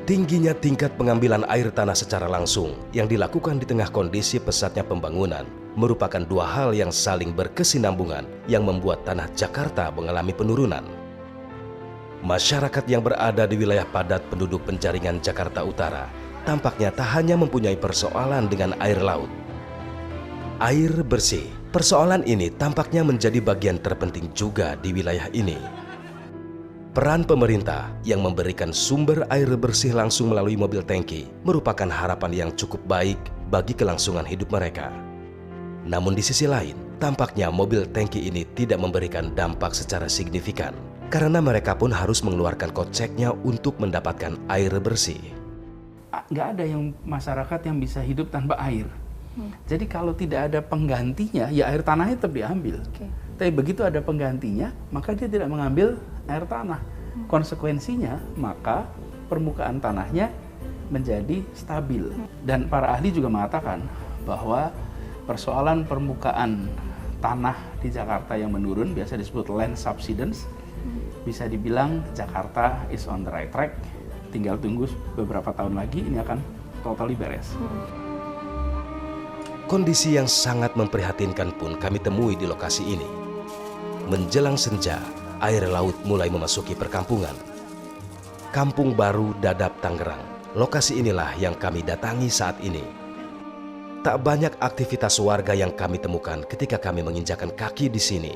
Tingginya tingkat pengambilan air tanah secara langsung yang dilakukan di tengah kondisi pesatnya pembangunan merupakan dua hal yang saling berkesinambungan yang membuat tanah Jakarta mengalami penurunan. Masyarakat yang berada di wilayah padat penduduk penjaringan Jakarta Utara tampaknya tak hanya mempunyai persoalan dengan air laut. Air bersih, persoalan ini tampaknya menjadi bagian terpenting juga di wilayah ini. Peran pemerintah yang memberikan sumber air bersih langsung melalui mobil tangki merupakan harapan yang cukup baik bagi kelangsungan hidup mereka. Namun di sisi lain, tampaknya mobil tangki ini tidak memberikan dampak secara signifikan karena mereka pun harus mengeluarkan koceknya untuk mendapatkan air bersih. Nggak ada yang masyarakat yang bisa hidup tanpa air. Jadi kalau tidak ada penggantinya, ya air tanahnya tetap diambil. Tapi begitu ada penggantinya, maka dia tidak mengambil air tanah. Konsekuensinya, maka permukaan tanahnya menjadi stabil. Dan para ahli juga mengatakan bahwa persoalan permukaan tanah di Jakarta yang menurun, biasa disebut land subsidence, bisa dibilang Jakarta is on the right track. Tinggal tunggu beberapa tahun lagi, ini akan totally beres. Kondisi yang sangat memprihatinkan pun kami temui di lokasi ini. Menjelang senja, air laut mulai memasuki perkampungan. Kampung Baru Dadap, Tangerang. Lokasi inilah yang kami datangi saat ini. Tak banyak aktivitas warga yang kami temukan ketika kami menginjakan kaki di sini.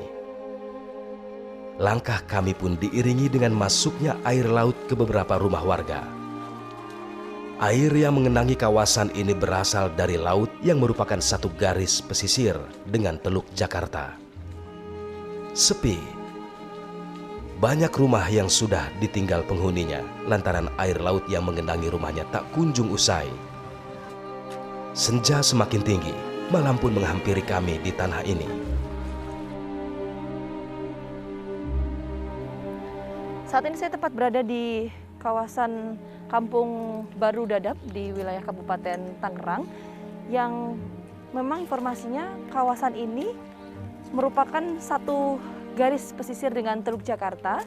Langkah kami pun diiringi dengan masuknya air laut ke beberapa rumah warga. Air yang mengenangi kawasan ini berasal dari laut yang merupakan satu garis pesisir dengan Teluk Jakarta. Sepi. Banyak rumah yang sudah ditinggal penghuninya lantaran air laut yang mengenangi rumahnya tak kunjung usai. Senja semakin tinggi, malam pun menghampiri kami di tanah ini. Saat ini saya tepat berada di kawasan Kampung Baru Dadap di wilayah Kabupaten Tangerang, yang memang informasinya kawasan ini merupakan satu garis pesisir dengan Teluk Jakarta.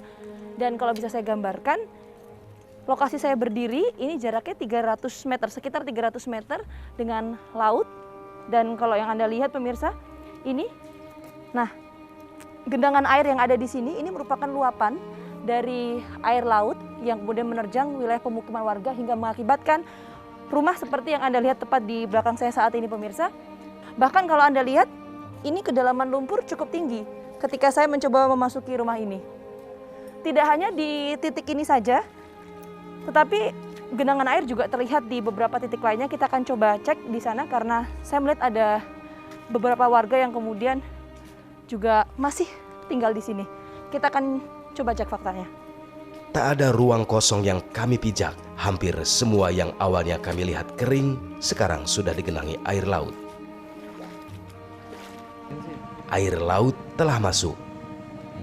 Dan kalau bisa saya gambarkan, lokasi saya berdiri ini jaraknya 300 meter, sekitar 300 meter dengan laut. Dan kalau yang Anda lihat pemirsa, ini, nah, gendangan air yang ada di sini ini merupakan luapan dari air laut yang kemudian menerjang wilayah pemukiman warga hingga mengakibatkan rumah seperti yang Anda lihat tepat di belakang saya saat ini pemirsa. Bahkan kalau Anda lihat, ini kedalaman lumpur cukup tinggi ketika saya mencoba memasuki rumah ini. Tidak hanya di titik ini saja, tetapi genangan air juga terlihat di beberapa titik lainnya. Kita akan coba cek di sana karena saya melihat ada beberapa warga yang kemudian juga masih tinggal di sini. Kita akan coba cek faktanya. Tak ada ruang kosong yang kami pijak. Hampir semua yang awalnya kami lihat kering, sekarang sudah digenangi air laut. Air laut telah masuk.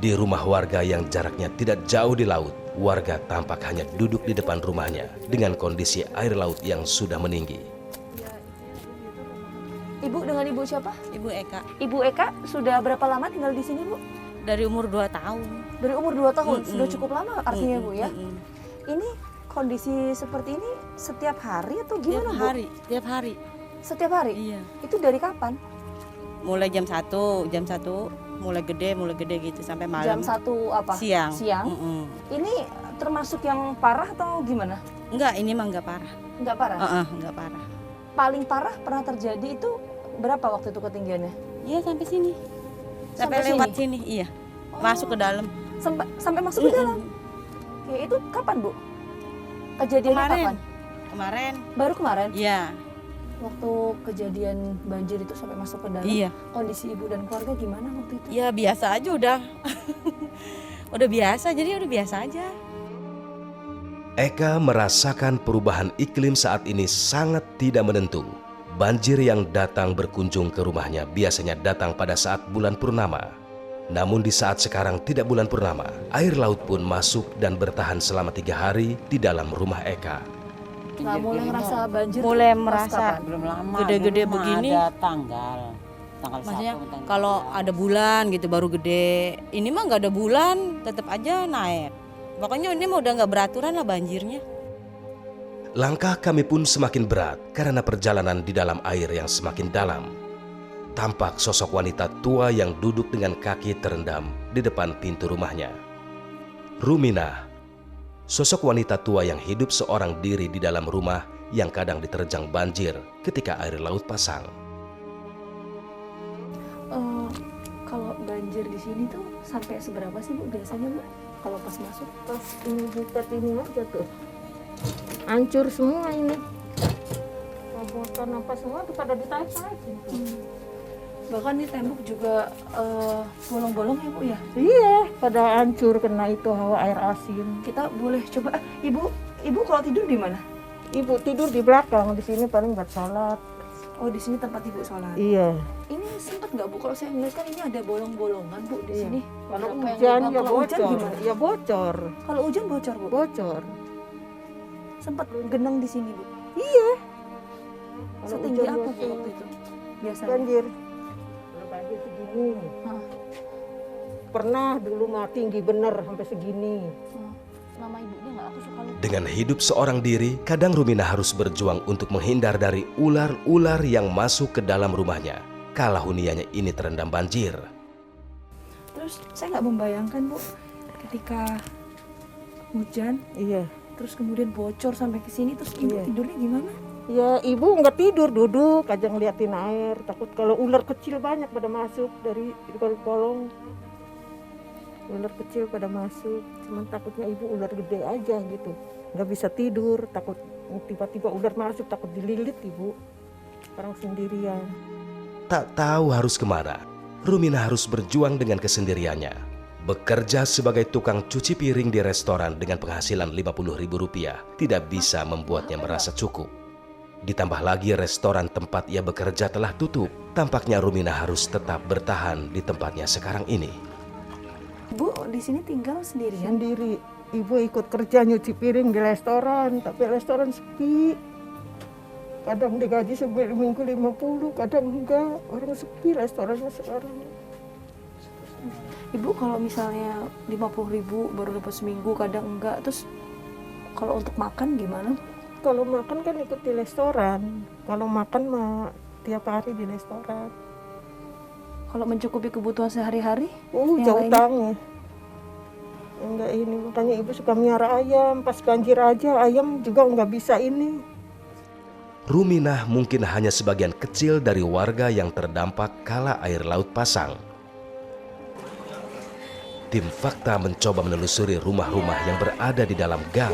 Di rumah warga yang jaraknya tidak jauh di laut, warga tampak hanya duduk di depan rumahnya dengan kondisi air laut yang sudah meninggi. Ibu, dengan Ibu siapa? Ibu Eka. Ibu Eka sudah berapa lama tinggal di sini, Bu? Dari umur 2 tahun. Dari umur 2 tahun, sudah cukup lama artinya, Bu ya? Ini kondisi seperti ini setiap hari atau gimana, Bu? Tiap hari. Setiap hari? Iya. Itu dari kapan? Mulai jam 1, mulai gede gitu sampai malam. Jam 1 apa? Siang. Siang? Ini termasuk yang parah atau gimana? Enggak, ini mah enggak parah. Enggak parah? Enggak parah. Paling parah pernah terjadi itu berapa waktu itu ketinggiannya? Iya, sampai sini. Sampai lewat sini, iya. Masuk ke dalam. Sampai masuk ke dalam? Oke, itu kapan, Bu? Kejadiannya kapan? Kemarin. Baru kemarin? Iya. Waktu kejadian banjir itu sampai masuk ke dalam, iya. Kondisi Ibu dan keluarga gimana waktu itu? Ya biasa aja udah. Udah biasa, jadi udah biasa aja. Eka merasakan perubahan iklim saat ini sangat tidak menentu. Banjir yang datang berkunjung ke rumahnya biasanya datang pada saat bulan purnama. Namun di saat sekarang tidak bulan purnama, air laut pun masuk dan bertahan selama 3 hari di dalam rumah Eka. Nah, mulai merasa banjir? Mulai merasa belum lama. Gede-gede begini. Ada tanggal Maksudnya 1. kalau ada bulan gitu baru gede. Ini mah nggak ada bulan, tetap aja naik. Pokoknya ini mah udah nggak beraturan lah banjirnya. Langkah kami pun semakin berat karena perjalanan di dalam air yang semakin dalam. Tampak sosok wanita tua yang duduk dengan kaki terendam di depan pintu rumahnya. Ruminah, sosok wanita tua yang hidup seorang diri di dalam rumah yang kadang diterjang banjir ketika air laut pasang. Kalau banjir di sini tuh sampai seberapa sih Bu biasanya Bu? Kalau pas masuk? Pas ini butet ini aja tuh hancur semua ini, robotan apa semua tuh pada ditarik-tarikin tuh. Bahkan di tembok juga bolong-bolong ya Bu ya? Iya, pada hancur kena itu hawa air asin. Kita boleh coba, Ibu kalau tidur di mana? Ibu tidur di belakang, di sini paling buat sholat. Oh di sini tempat Ibu sholat. Iya. Ini sempat nggak Bu? Kalau saya ngeliat kan ini ada bolong-bolongan Bu di sini. Kalau Beberapa yang hujan lubang. ya Kalau hujan bocor, gimana? ya bocor, Kalau hujan bocor Bu? bocor. Sempat genang di sini Bu? Iya. Kalau Setinggi hujan apa Bu bocor. waktu itu? Biasanya? Banjir. Kalau banjir segini. Hah. Pernah dulu mah tinggi bener sampai segini. Nama ibunya nggak? Aku suka lupa. Dengan hidup seorang diri, kadang Ruminah harus berjuang untuk menghindar dari ular-ular yang masuk ke dalam rumahnya kala huniannya ini terendam banjir. Terus saya nggak membayangkan Bu, ketika hujan, Iya. terus kemudian bocor sampai ke sini, terus Ibu Iya. tidurnya gimana? Ya ibu nggak tidur, duduk aja ngeliatin air. Takut kalau ular kecil banyak pada masuk dari kolong. Ular kecil pada masuk, cuman takutnya ibu ular gede aja gitu. Nggak bisa tidur, takut tiba-tiba ular masuk, takut dililit ibu. Orang sendirian. Tak tahu harus kemana, Ruminah harus berjuang dengan kesendiriannya. Bekerja sebagai tukang cuci piring di restoran dengan penghasilan Rp50.000 tidak bisa membuatnya merasa cukup. Ditambah lagi restoran tempat ia bekerja telah tutup. Tampaknya Ruminah harus tetap bertahan di tempatnya sekarang ini. Bu, di sini tinggal sendirian? Sendiri. Ibu ikut kerja nyuci piring di restoran, tapi restoran sepi. Kadang digaji seminggu 50, kadang enggak. Orang sepi restorannya sekarang. Ibu kalau misalnya 50.000 baru dapat seminggu, kadang enggak. Terus kalau untuk makan gimana? Kalau makan kan ikut di restoran. Kalau makan mah tiap hari di restoran. Kalau mencukupi kebutuhan sehari-hari? Yang Jauh lainnya? tangnya. Enggak ini, makanya ibu suka miara ayam. Pas banjir aja ayam juga enggak bisa ini. Ruminah mungkin hanya sebagian kecil dari warga yang terdampak kala air laut pasang. Tim Fakta mencoba menelusuri rumah-rumah yang berada di dalam gang.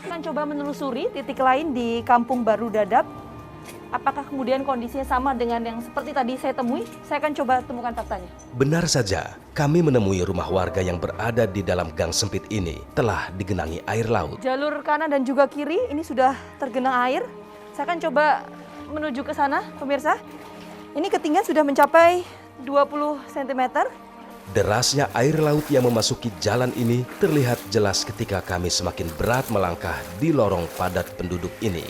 Akan coba menelusuri titik lain di Kampung Baru Dadap. Apakah kemudian kondisinya sama dengan yang seperti tadi saya temui? Saya akan coba temukan faktanya. Benar saja, kami menemui rumah warga yang berada di dalam gang sempit ini telah digenangi air laut. Jalur kanan dan juga kiri ini sudah tergenang air. Saya akan coba menuju ke sana, pemirsa. Ini ketinggian sudah mencapai 20 cm. Derasnya air laut yang memasuki jalan ini terlihat jelas ketika kami semakin berat melangkah di lorong padat penduduk ini.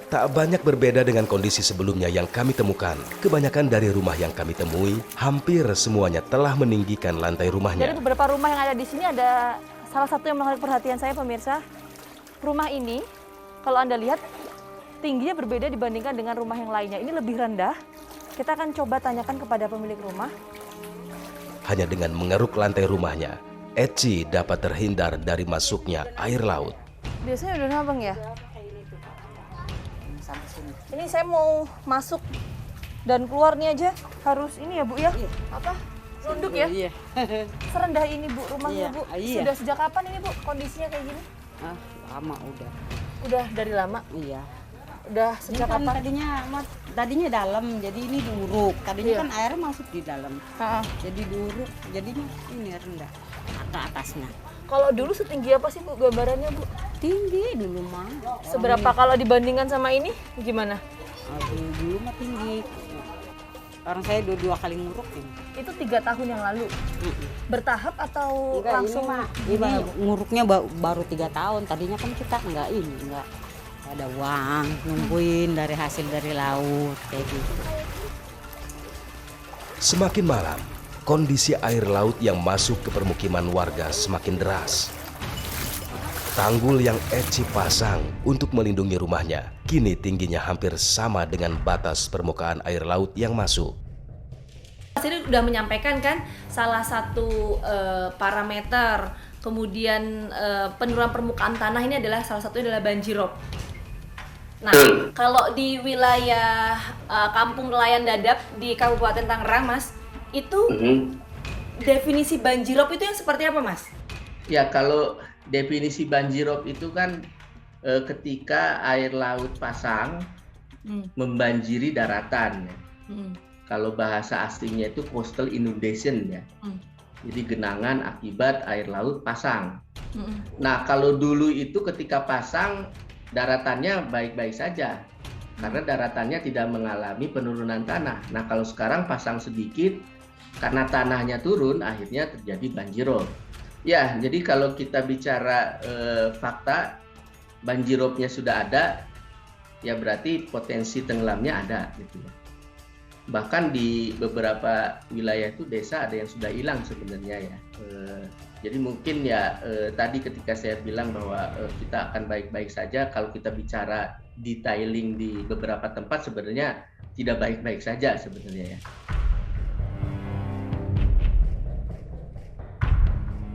Tak banyak berbeda dengan kondisi sebelumnya yang kami temukan. Kebanyakan dari rumah yang kami temui, hampir semuanya telah meninggikan lantai rumahnya. Dari beberapa rumah yang ada di sini ada salah satu yang menarik perhatian saya, pemirsa. Rumah ini, kalau Anda lihat, tingginya berbeda dibandingkan dengan rumah yang lainnya. Ini lebih rendah. Kita akan coba tanyakan kepada pemilik rumah. Hanya dengan mengeruk lantai rumahnya, Eci dapat terhindar dari masuknya air laut. Biasanya udah nabang ya? Ini saya mau masuk dan keluar nih aja harus ini ya Bu ya? Iya. Apa? Runduk ya? Iya. Serendah ini Bu rumahnya Iya, Bu? iya. Sudah sejak kapan ini Bu kondisinya kayak gini? Ah, lama udah. Udah dari lama? Iya. Udah Ini sejak kan kapan? tadinya dalam, jadi ini duruk. Tadinya Iya. kan air masuk di dalam. Ha-ha. Jadi duruk, jadinya ini rendah ke atasnya. Kalau dulu setinggi apa sih Bu gambarannya Bu? Tinggi dulu mah. Seberapa kalau dibandingkan sama ini gimana? Aduh, dulu mah tinggi. Orang saya dua kali nguruk ini. Itu 3 tahun yang lalu. Bertahap atau Enggak, langsung? ini nguruknya baru 3 tahun. Tadinya kan kita enggak ada uang nungguin dari hasil dari laut kayak gitu. Semakin malam, kondisi air laut yang masuk ke permukiman warga semakin deras. Tanggul yang Eci pasang untuk melindungi rumahnya kini tingginya hampir sama dengan batas permukaan air laut yang masuk. Mas ini udah menyampaikan kan salah satu parameter kemudian penurunan permukaan tanah ini adalah salah satunya adalah banjirop. Nah, kalau di wilayah Kampung Nelayan Dadap di Kabupaten Tangerang, Mas, itu definisi banjirop itu yang seperti apa, Mas? Ya, kalau definisi banjirop itu kan ketika air laut pasang membanjiri daratan. Kalau bahasa aslinya itu coastal inundation ya. Jadi genangan akibat air laut pasang. Nah, kalau dulu itu ketika pasang daratannya baik-baik saja karena daratannya tidak mengalami penurunan tanah. Nah, kalau sekarang pasang sedikit karena tanahnya turun akhirnya terjadi banjirop. Ya, jadi kalau kita bicara fakta banjiropnya sudah ada, ya berarti potensi tenggelamnya ada gitu ya. Bahkan di beberapa wilayah itu desa ada yang sudah hilang sebenarnya ya. Jadi mungkin ya tadi ketika saya bilang bahwa kita akan baik-baik saja, kalau kita bicara detailing di beberapa tempat sebenarnya tidak baik-baik saja sebenarnya ya.